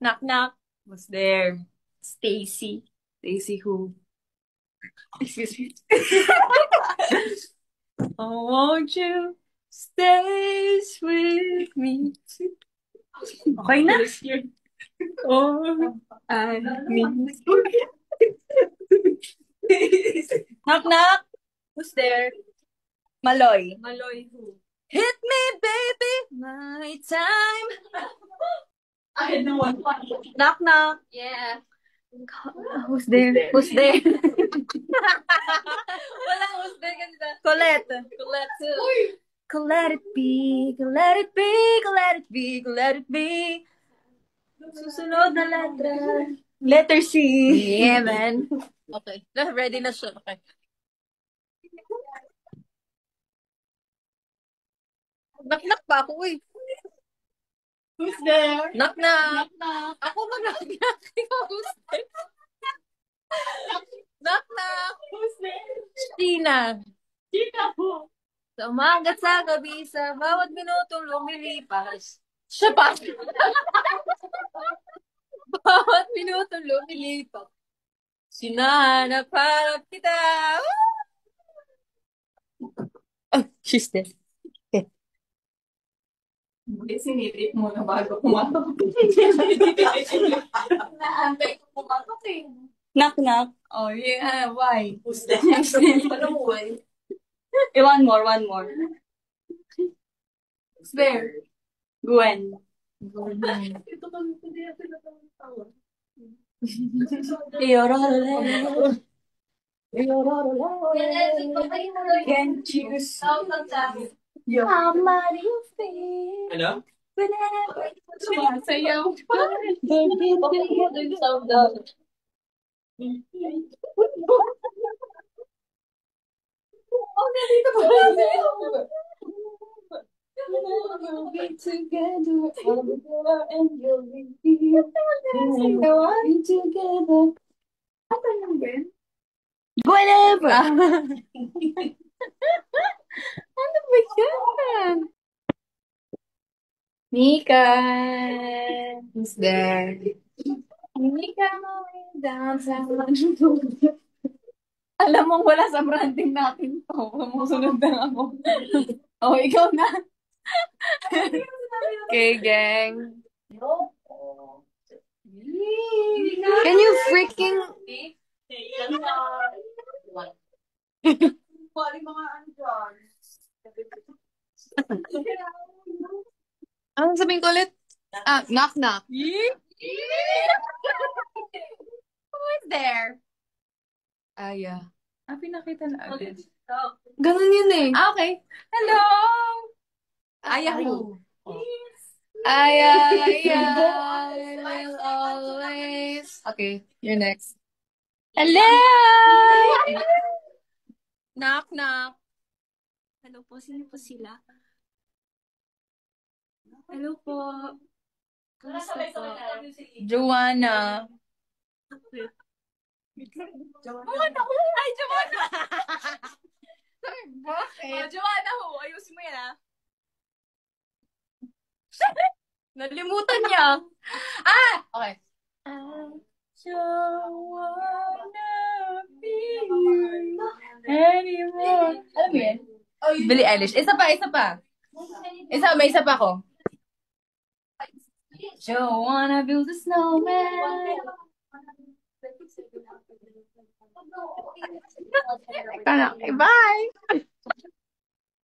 Knock knock. Who's there? Stacy. Stacy who? Excuse me. Oh, won't you stay with me? Okay na? Oh, I need. Knock knock. Who's there? Maloy. Maloy who? Hit me, baby, my time. I know one. Knock knock. Yeah. Who's there? Who's there? Wala, who's there ganda? Colette. Colette too. Could let it be, could let it be, could let it be, could let it be. Susunod na letra. Letter C. Yeah, man. Okay. Ready na siya. Okay. Knock-knock pa ako, uy. Who's there? Knock-knock. Ako mag-knock-knock. Ikaw, who's there? Knock-knock. Who's there? Tina. Tina po. Sa umaga at sa gabi, sa bawat minutong lumilipas. Siya pa. Bawat minutong lumilipas. Sinanap-hanap kita. Oh, she's there. Okay. Hindi, sinilip mo na bago kumatok. Naantay ko pumatok eh. Knock, knock. Oh, yeah. Why? Who's there? Anong why? One more, one more. Who's there? Gwen. Ito kami hindi natin natawag. Can't you see? Yeah. How mighty you feel? Ano? Whenever Sumasayaw. we'll be together, I'll be there and you'll be here. We'll be together. Whenever. Ano ba yan? Mika. Who's there? Mika, down sa Alam mong wala sa branding natin to. Sumusunod na ako. Oh, ikaw na. Okay, gang. Can you freaking... Anong sabihin ko ulit? Knock knock. Who is there? Yeah. Pinakita na agad. Ganun yun eh. Okay. Hello! Aya who? I will always... Okay, you're next. Hello! Knock, knock. Hello po, sino po sila? Hello po. Kamusta po? Joanna. Joanna who? Ay, Joanna! Sorry, bakit? Joanna who? Ayusin mo yan, ah. Nalimutan niya. Okay. I don't wanna be anymore. Alam mo yan? Billie Eilish. Isa pa. May isa pa ako. Don't wanna build a snowman. Bye!